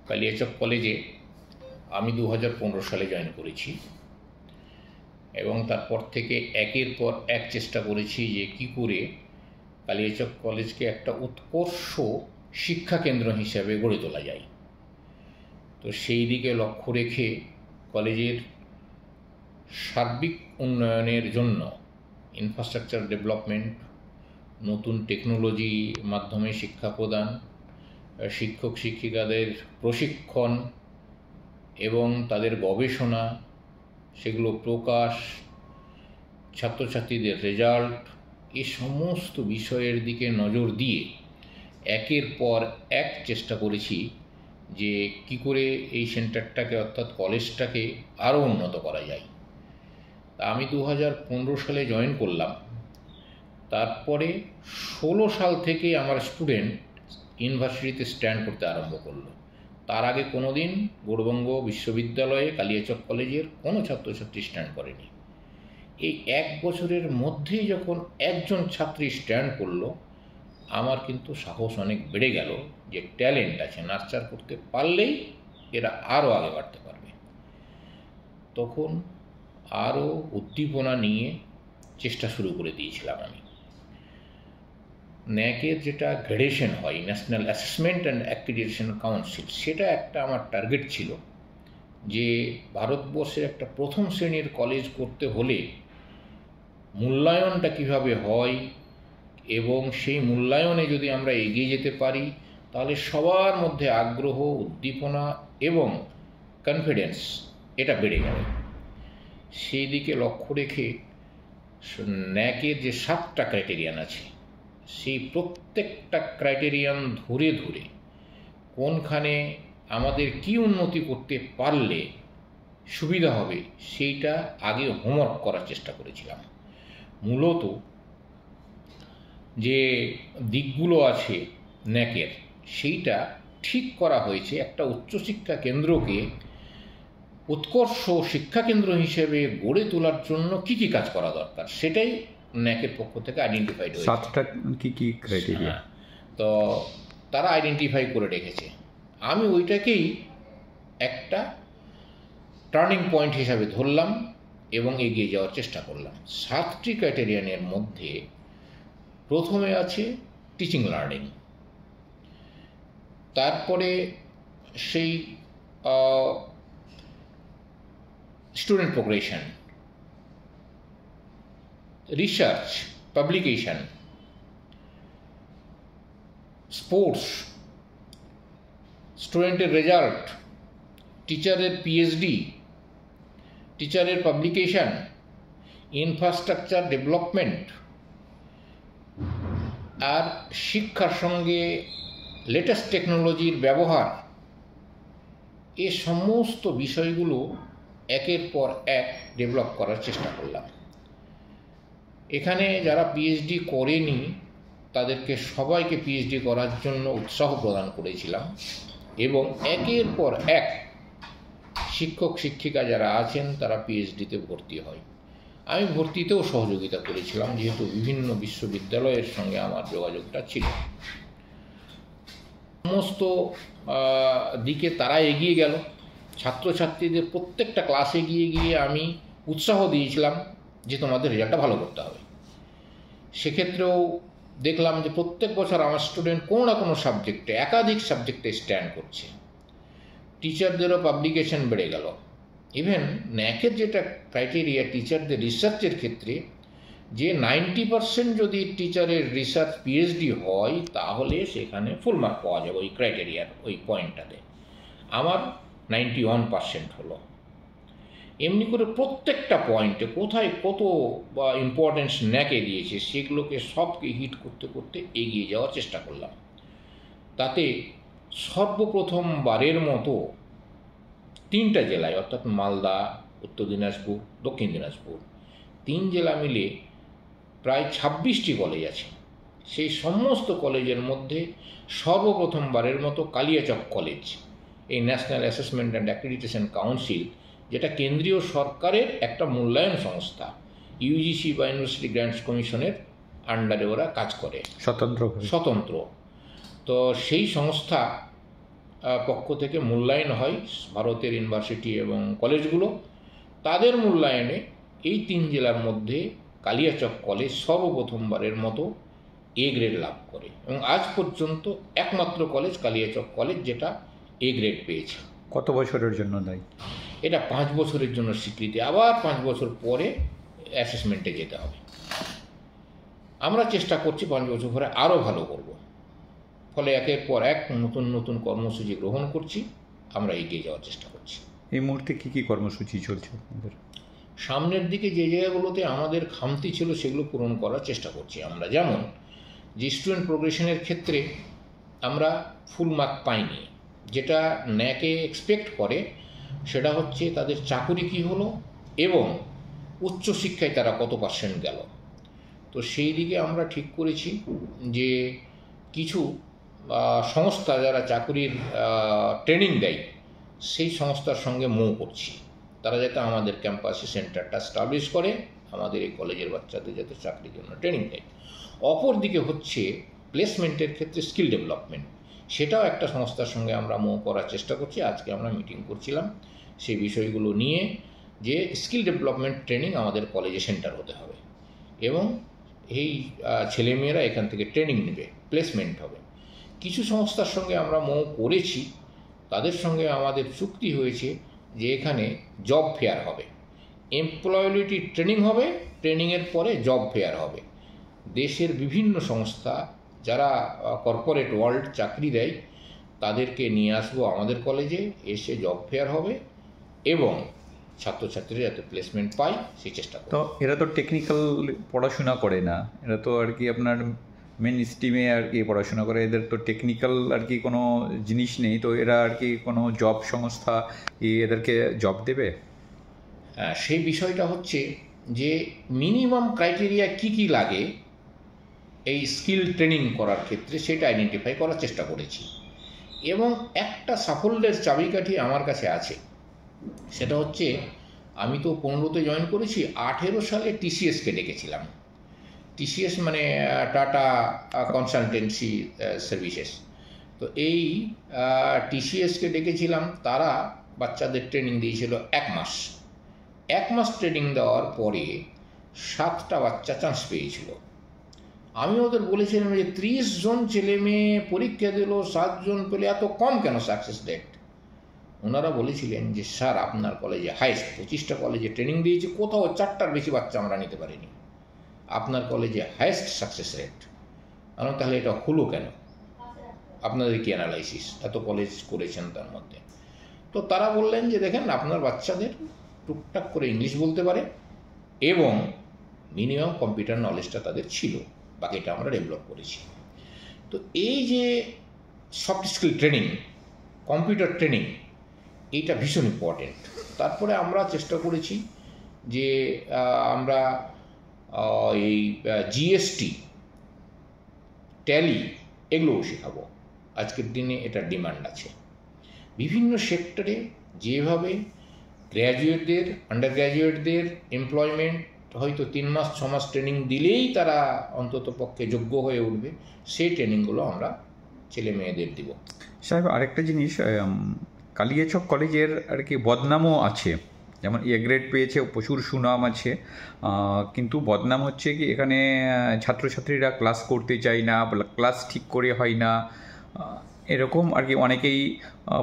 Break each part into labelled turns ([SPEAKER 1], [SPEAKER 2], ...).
[SPEAKER 1] কালিয়াচক কলেজে আমি 2015 সালে জয়েন করেছি এবং তারপর থেকে একের পর এক চেষ্টা করেছি যে কী করে কালিয়াচক কলেজকে একটা উৎকর্ষ শিক্ষা কেন্দ্র হিসাবে গড়ে তোলা যায়। তো সেই দিকে লক্ষ্য রেখে কলেজের সার্বিক উন্নয়নের জন্য ইনফ্রাস্ট্রাকচার ডেভেলপমেন্ট, নতুন টেকনোলজি মাধ্যমে শিক্ষা প্রদান, শিক্ষক শিক্ষিকাদের প্রশিক্ষণ এবং তাদের গবেষণা, সেগুলো প্রকাশ, ছাত্রছাত্রীদের রেজাল্ট, এই সমস্ত বিষয়ের দিকে নজর দিয়ে একের পর এক চেষ্টা করেছি যে কী করে এই সেন্টারটাকে অর্থাৎ কলেজটাকে আরও উন্নত করা যায়। তা আমি 2015 সালে জয়েন করলাম। তারপরে 16 সাল থেকে আমার স্টুডেন্ট ইউনিভার্সিটিতে স্ট্যান্ড করতে আরম্ভ করলো। তার আগে কোনো দিন গৌড়বঙ্গ বিশ্ববিদ্যালয়ে কালিয়াচক কলেজের কোনো ছাত্রছাত্রী স্ট্যান্ড করেনি। এই এক বছরের মধ্যেই যখন একজন ছাত্রী স্ট্যান্ড করলো, আমার কিন্তু সাহস অনেক বেড়ে গেল যে ট্যালেন্ট আছে, নার্চার করতে পারলেই এরা আরও আগে বাড়তে পারবে। তখন আরও উদ্দীপনা নিয়ে চেষ্টা শুরু করে দিয়েছিলাম আমি। ন্যাকের যেটা গ্রেডেশন হয়, national assessment and accreditation council, সেটা একটা আমার টার্গেট ছিল যে ভারতবর্ষের একটা প্রথম শ্রেণীর কলেজ করতে হলে মূল্যায়নটা কিভাবে হয় এবং সেই মূল্যায়নে যদি আমরা এগিয়ে যেতে পারি তাহলে সবার মধ্যে আগ্রহ, উদ্দীপনা এবং কনফিডেন্স এটা বেড়ে যাবে। সেই দিকে লক্ষ্য রেখে ন্যাকের যে 7টা ক্রাইটেরিয়ান আছে, সেই প্রত্যেকটা ক্রাইটেরিয়ান ধরে ধরে কোনখানে আমাদের কি উন্নতি করতে পারলে সুবিধা হবে সেইটা আগে হোমওয়ার্ক করার চেষ্টা করেছিলাম। মূলত যে দিকগুলো আছে ন্যাকের, সেইটা ঠিক করা হয়েছে একটা উচ্চশিক্ষা কেন্দ্রকে উৎকর্ষ শিক্ষাকেন্দ্র হিসেবে গড়ে তোলার জন্য কি কি কাজ করা দরকার সেটাই ন্যাকের পক্ষ থেকে আইডেন্টিফাইড হয়েছে।
[SPEAKER 2] 7টা কি ক্রাইটেরিয়া
[SPEAKER 1] তো তারা আইডেন্টিফাই করে রেখেছে। আমি ওইটাকেই একটা টার্নিং পয়েন্ট হিসাবে ধরলাম এবং এগিয়ে যাওয়ার চেষ্টা করলাম। 7টি ক্রাইটেরিয়ানের মধ্যে প্রথমে আছে টিচিং লার্নিং, তারপরে সেই student progression, research, publication, sports, স্টুডেন্টের রেজাল্ট, টিচারের পিএইচডি, টিচারের পাবলিকেশন, ইনফ্রাস্ট্রাকচার ডেভেলপমেন্ট, আর শিক্ষার সঙ্গে লেটেস্ট টেকনোলজির ব্যবহার, এ সমস্ত বিষয়গুলো একের পর এক ডেভেলপ করার চেষ্টা করলাম। এখানে যারা পিএইচডি করেনি তাদেরকে সবাইকে পিএইচডি করার জন্য উৎসাহ প্রদান করেছিলাম এবং একের পর এক শিক্ষক শিক্ষিকা যারা আছেন তারা পিএইচডিতে ভর্তি হয়। আমি ভর্তিতেও সহযোগিতা করেছিলাম যেহেতু বিভিন্ন বিশ্ববিদ্যালয়ের সঙ্গে আমার যোগাযোগটা ছিল। সমস্ত দিকে তারা এগিয়ে গেল। ছাত্রছাত্রীদের প্রত্যেকটা ক্লাসে গিয়ে গিয়ে আমি উৎসাহ দিয়েছিলাম যে তোমাদের রেজাল্টটা ভালো করতে হবে। সেক্ষেত্রেও দেখলাম যে প্রত্যেক বছর আমার স্টুডেন্ট কোনো না কোনো সাবজেক্টে, একাধিক সাবজেক্টে স্ট্যান্ড করছে। টিচারদেরও পাবলিকেশন বেড়ে গেল। ইভেন ন্যাকের যেটা ক্রাইটেরিয়া টিচারদের রিসার্চের ক্ষেত্রে, যে 90% যদি টিচারের রিসার্চ পিএইচডি হয় তাহলে সেখানে ফুল মার্ক পাওয়া যাবে ওই ক্রাইটেরিয়ার ওই পয়েন্টটাতে। আমার 91% হলো। এমনি করে প্রত্যেকটা পয়েন্টে কোথায় কত বা ইম্পর্টেন্স ন্যাকে দিয়েছে সেগুলোকে সবকে হিট করতে করতে এগিয়ে যাওয়ার চেষ্টা করলাম। তাতে সর্বপ্রথমবারের মতো 3টা জেলায় অর্থাৎ মালদা, উত্তর দিনাজপুর, দক্ষিণ দিনাজপুর, 3 জেলা মিলে প্রায় 26টি কলেজ আছে। সেই সমস্ত কলেজের মধ্যে সর্বপ্রথমবারের মতো কালিয়াচক কলেজ এই national assessment and accreditation council, যেটা কেন্দ্রীয় সরকারের একটা মূল্যায়ন সংস্থা, ইউজিসি বা ইউনিভার্সিটি গ্র্যান্টস কমিশনের আন্ডারে ওরা কাজ করে, স্বতন্ত্র। তো সেই সংস্থা পক্ষ থেকে মূল্যায়ন হয় ভারতের ইউনিভার্সিটি এবং কলেজগুলো। তাদের মূল্যায়নে এই 3 জেলার মধ্যে কালিয়াচক কলেজ সর্বপ্রথমবারের মতো এ গ্রেড লাভ করে এবং আজ পর্যন্ত একমাত্র কলেজ কালিয়াচক কলেজ যেটা এ গ্রেড পেয়েছে।
[SPEAKER 2] কত বছরের জন্য দায়ী?
[SPEAKER 1] এটা 5 বছরের জন্য স্বীকৃতি, আবার 5 বছর পরে অ্যাসেসমেন্টে যেতে হবে। আমরা চেষ্টা করছি 5 বছর পরে আরও ভালো করব, ফলে একের পর এক নতুন নতুন কর্মসূচি গ্রহণ করছি, আমরা এগিয়ে যাওয়ার চেষ্টা করছি।
[SPEAKER 2] এই মুহূর্তে কি কর্মসূচি চলছে আপনাদের?
[SPEAKER 1] সামনের দিকে যে জায়গাগুলোতে আমাদের খামতি ছিল সেগুলো পূরণ করার চেষ্টা করছি আমরা। যেমন যে স্টুডেন্ট প্রোগ্রেশনের ক্ষেত্রে আমরা ফুল মার্ক পাইনি, যেটা ন্যাকে এক্সপেক্ট করে সেটা হচ্ছে তাদের চাকুরি কী হলো এবং উচ্চশিক্ষায় তারা কত % গেল। তো সেই দিকে আমরা ঠিক করেছি যে কিছু সংস্থা যারা চাকুরির ট্রেনিং দেয় সেই সংস্থার সঙ্গে করছি, তারা যাতে আমাদের ক্যাম্পাসে সেন্টারটা স্টাবলিশ করে, আমাদের এই কলেজের বাচ্চাদের যাতে চাকরির জন্য ট্রেনিং দেয়। অপরদিকে হচ্ছে প্লেসমেন্টের ক্ষেত্রে স্কিল ডেভেলপমেন্ট, সেটাও একটা সংস্থার সঙ্গে আমরা করার চেষ্টা করছি। আজকে আমরা মিটিং করছিলাম সেই বিষয়গুলো নিয়ে, যে স্কিল ডেভেলপমেন্ট ট্রেনিং আমাদের কলেজে সেন্টার হতে হবে এবং এই ছেলেমেয়েরা এখান থেকে ট্রেনিং নেবে, প্লেসমেন্ট হবে। কিছু সংস্থার সঙ্গে আমরা করেছি, তাদের সঙ্গে আমাদের চুক্তি হয়েছে যে এখানে জব ফেয়ার হবে, এমপ্লয়াবিলিটি ট্রেনিং হবে, ট্রেনিংয়ের পরে জব ফেয়ার হবে। দেশের বিভিন্ন সংস্থা যারা কর্পোরেট ওয়ার্ল্ড চাকরি দেয় তাদেরকে নিয়ে আসবো আমাদের কলেজে, এসে জব ফেয়ার হবে এবং ছাত্রছাত্রীরা যাতে প্লেসমেন্ট পায় সেই চেষ্টা করে।
[SPEAKER 2] তো এরা তো টেকনিক্যাল পড়াশোনা করে না, এরা তো আর কি আপনার মেন স্ট্রিমে আর কি পড়াশোনা করে, এদের তো টেকনিক্যাল আর কি কোনো জিনিস নেই, তো এরা আর কি কোনো জব সংস্থা এদেরকে জব দেবে?
[SPEAKER 1] সেই বিষয়টা হচ্ছে যে মিনিমাম ক্রাইটেরিয়া কি লাগে এই স্কিল ট্রেনিং করার ক্ষেত্রে সেটা আইডেন্টিফাই করার চেষ্টা করেছি এবং একটা সাফল্যের চাবিকাঠি আমার কাছে আছে। সেটা হচ্ছে আমি তো 15তে জয়েন করেছি, 18 সালে টিসিএসকে ডেকেছিলাম। টিসিএস মানে টাটা কনসালটেন্সি সার্ভিসেস। তো এই টিসিএসকে ডেকেছিলাম, তারা বাচ্চাদের ট্রেনিং দিয়েছিল 1 মাস। 1 মাস ট্রেনিং দেওয়ার পরে 7টা বাচ্চা চান্স পেয়েছিল। আমি ওদের বলেছিলাম যে 30 জন ছেলে মেয়ে পরীক্ষা দিল, 7 জন পেলে, এত কম কেন সাকসেস রেট? ওনারা বলেছিলেন যে স্যার আপনার কলেজে হাইস্ট 25টা কলেজে ট্রেনিং দিয়েছি, কোথাও 4টার বেশি বাচ্চা আমরা নিতে পারিনি, আপনার কলেজে হাইস্ট সাকসেস রেট। কারণ তাহলে এটা হলো কেন? আপনাদের কি অ্যানালাইসিস, এত কলেজ করেছেন তার মধ্যে? তো তারা বললেন যে দেখেন আপনার বাচ্চাদের টুকটাক করে ইংলিশ বলতে পারে এবং মিনিমাম কম্পিউটার নলেজটা তাদের ছিল, বাকিটা আমরা ডেভেলপ করেছি। তো এই যে soft skill training, computer training, এইটা ভীষণ ইম্পর্টেন্ট। তারপরে আমরা চেষ্টা করেছি যে আমরা এই জিএসটি, ট্যালি এগুলোও শেখাবো। আজকের দিনে এটার ডিমান্ড আছে বিভিন্ন সেক্টরে। যেভাবে গ্র্যাজুয়েটদের, আন্ডার গ্র্যাজুয়েটদের এমপ্লয়মেন্ট হয়তো 3 মাস 6 মাস ট্রেনিং দিলেই তারা অন্তত পক্ষে যোগ্য হয়ে উঠবে, সেই ট্রেনিংগুলো আমরা ছেলে মেয়েদের দিব।
[SPEAKER 2] সাহেব, আরেকটা জিনিস, কালিয়াচক কলেজের আর কি বদনামও আছে, যেমন এ গ্রেড পেয়েছে, প্রচুর সুনাম আছে, কিন্তু বদনাম হচ্ছে কি এখানে ছাত্রছাত্রীরা ক্লাস করতে চায় না, ক্লাস ঠিক করে হয় না, এরকম আর কি। অনেকেই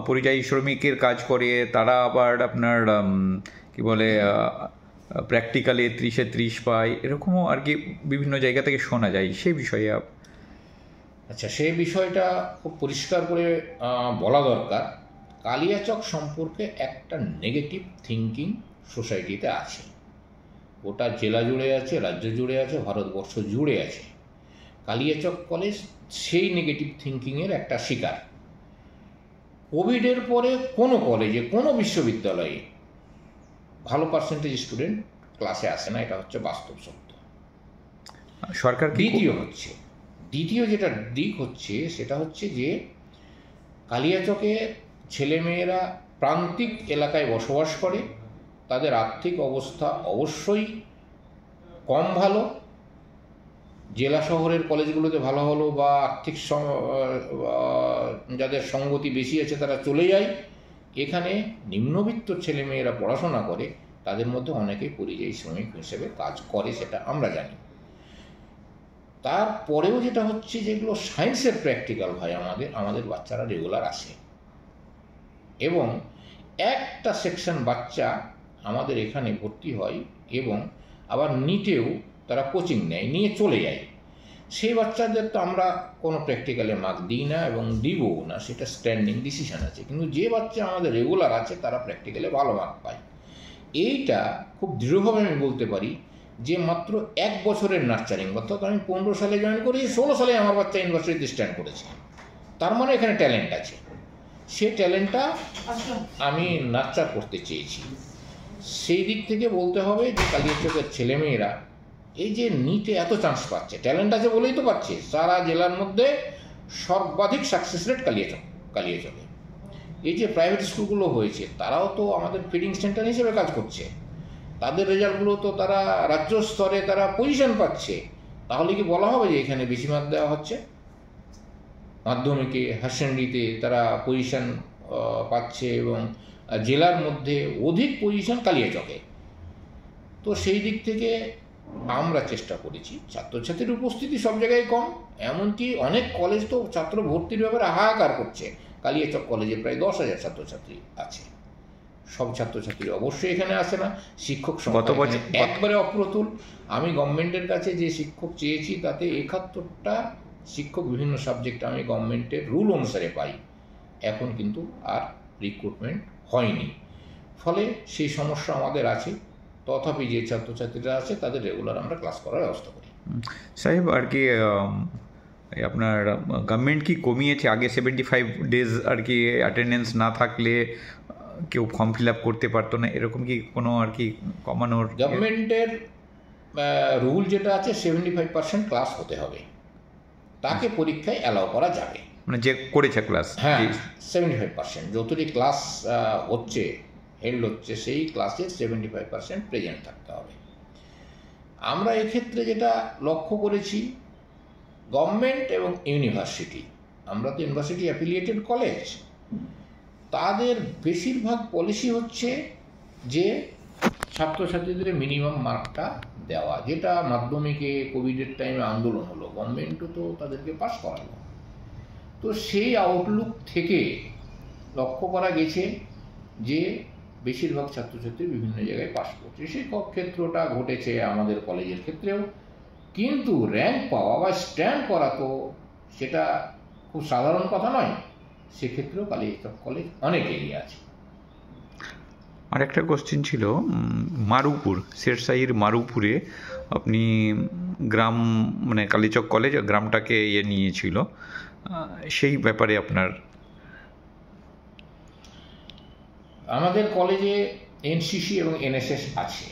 [SPEAKER 2] পরিযায়ী শ্রমিকের কাজ করে, তারা আবার আপনার কি বলে প্র্যাকটিক্যালে 30-এ 30 পায়, এরকমও আর কি বিভিন্ন জায়গা থেকে শোনা যায়। সেই বিষয়ে
[SPEAKER 1] আচ্ছা, সেই বিষয়টা খুব পরিষ্কার করে বলা দরকার। কালিয়াচক সম্পর্কে একটা নেগেটিভ থিঙ্কিং সোসাইটিতে আছে, গোটা জেলা জুড়ে আছে, রাজ্য জুড়ে আছে, ভারতবর্ষ জুড়ে আছে। কালিয়াচক কলেজ সেই নেগেটিভ থিঙ্কিংয়ের একটা শিকার। কোভিডের পরে কোনো কলেজে, কোনো বিশ্ববিদ্যালয়ে ভালো পার্সেন্টেজ স্টুডেন্ট ক্লাসে আসে না, এটা হচ্ছে বাস্তব সত্য।
[SPEAKER 2] সরকার
[SPEAKER 1] দ্বিতীয় যেটা দিক হচ্ছে সেটা হচ্ছে যে কালিয়াচকে ছেলেমেয়েরা প্রান্তিক এলাকায় বসবাস করে, তাদের আর্থিক অবস্থা অবশ্যই কম ভালো, জেলা শহরের কলেজগুলোতে ভালো হলো বা আর্থিক যাদের সঙ্গতি বেশি আছে তারা চলে যায়। এখানে নিম্নবিত্ত ছেলেমেয়েরা পড়াশোনা করে, তাদের মধ্যে অনেকেই পরিযায়ী শ্রমিক হিসেবে কাজ করে, সেটা আমরা জানি। তারপরেও যেটা হচ্ছে, যেগুলো সায়েন্সের প্র্যাকটিক্যাল হয় আমাদের বাচ্চারা রেগুলার আসে, এবং একটা সেকশন বাচ্চা আমাদের এখানে ভর্তি হয় এবং আবার নিটেও তারা কোচিং নেয়, নিয়ে চলে যায়। সেই বাচ্চাদের তো আমরা কোনো প্র্যাকটিক্যালে মার্ক দিই না এবং দিবও না, সেটা স্ট্যান্ডিং ডিসিশন আছে। কিন্তু যে বাচ্চা আমাদের রেগুলার আছে তারা প্র্যাকটিক্যালে ভালো মার্ক পায়। এইটা খুব দৃঢ়ভাবে আমি বলতে পারি যে মাত্র 1 বছরের নার্চারিং, অর্থাৎ আমি 15 সালে জয়েন করি, 16 সালে আমার বাচ্চা ইউনিভার্সিটিতে স্ট্যান্ড করেছে, তার মানে এখানে ট্যালেন্ট আছে। সে ট্যালেন্টটা আমি নার্চার করতে চেয়েছি। সেই দিক থেকে বলতে হবে যে কালিয়াচকের ছেলেমেয়েরা এই যে নিটে এত চান্স পাচ্ছে, ট্যালেন্ট আছে বলেই তো পাচ্ছে। সারা জেলার মধ্যে সর্বাধিক সাকসেস রেট কালিয়াচকে। এই যে প্রাইভেট স্কুলগুলো হয়েছে, তারাও তো আমাদের ফিডিং সেন্টার হিসেবে কাজ করছে, তাদের রেজাল্টগুলো তো তারা রাজ্য স্তরে তারা পজিশন পাচ্ছে। তাহলে কি বলা হবে যে এখানে বেশি মার্ক দেওয়া হচ্ছে? মাধ্যমিকে হায়ার তারা পজিশন পাচ্ছে এবং জেলার মধ্যে অধিক পজিশন কালিয়াচকে। তো সেই দিক থেকে আমরা চেষ্টা করেছি। ছাত্রছাত্রীর উপস্থিতি সব জায়গায় কম, এমনকি অনেক কলেজ তো ছাত্র ভর্তির ব্যাপারে হাহাকার করছে। কালিয়াচক কলেজে প্রায় 10,000 ছাত্রছাত্রী আছে। সব ছাত্রছাত্রী অবশ্যই এখানে আসে না, শিক্ষক সংখ্যা একবারে অপ্রতুল। আমি গভর্নমেন্টের কাছে যে শিক্ষক চেয়েছি তাতে 71টা শিক্ষক বিভিন্ন সাবজেক্টে আমি গভর্নমেন্টের রুল অনুসারে পাই। এখন কিন্তু আর রিক্রুটমেন্ট হয়নি, ফলে সেই সমস্যা আমাদের আছে। তথাপি যে ছাত্রছাত্রীরা আছে তাদের রেগুলার আমরা ক্লাস করার ব্যবস্থা করি।
[SPEAKER 2] সাহেব, আর কি আপনার গভর্নমেন্ট কি কমিয়েছে? আগে 75 ডেজ আর কি অ্যাটেন্ডেন্স না থাকলে কেউ ফর্ম ফিল আপ করতে পারতো না, এরকম কি কোনো আর কি কমানোর?
[SPEAKER 1] গভর্নমেন্টের রুল যেটা আছে 75% ক্লাস হতে হবে, তাকে পরীক্ষায় অ্যালাউ করা যাবে।
[SPEAKER 2] মানে যে করেছে ক্লাস,
[SPEAKER 1] হ্যাঁ 75%, যতটি ক্লাস হচ্ছে হেল্ড হচ্ছে সেই ক্লাসের 75% প্রেজেন্ট থাকতে হবে। আমরা এক্ষেত্রে যেটা লক্ষ্য করেছি, গভর্নমেন্ট এবং ইউনিভার্সিটি, আমরা তো ইউনিভার্সিটি অ্যাফিলিয়েটেড কলেজ, তাদের বেশিরভাগ পলিসি হচ্ছে যে ছাত্রছাত্রীদের মিনিমাম মার্কটা দেওয়া, যেটা মাধ্যমিকে কোভিডের টাইমে আন্দোলন হলো, গভর্নমেন্টও তো তাদেরকে পাস করালো। তো সেই আউটলুক থেকে লক্ষ্য করা গেছে যে বেশিরভাগ ছাত্রছাত্রী বিভিন্ন জায়গায় পাস করছে। সেই ক্ষেত্রটা ঘটেছে আমাদের কলেজের ক্ষেত্রেও, কিন্তু র্যাঙ্ক পাওয়া বা স্ট্যান্ড করা তো সেটা খুব সাধারণ কথা নয়। সেক্ষেত্রেও কালিয়াচক কলেজ অনেক এগিয়ে আছে।
[SPEAKER 2] আর একটা কোশ্চেন ছিল, মারুপুর, শেরশাহীর মারুপুরে আপনি গ্রাম, মানে কালিয়াচক কলেজ গ্রামটাকে নিয়েছিল, সেই ব্যাপারে আপনার?
[SPEAKER 1] আমাদের কলেজে এনসিসি এবং এনএসএস আছে।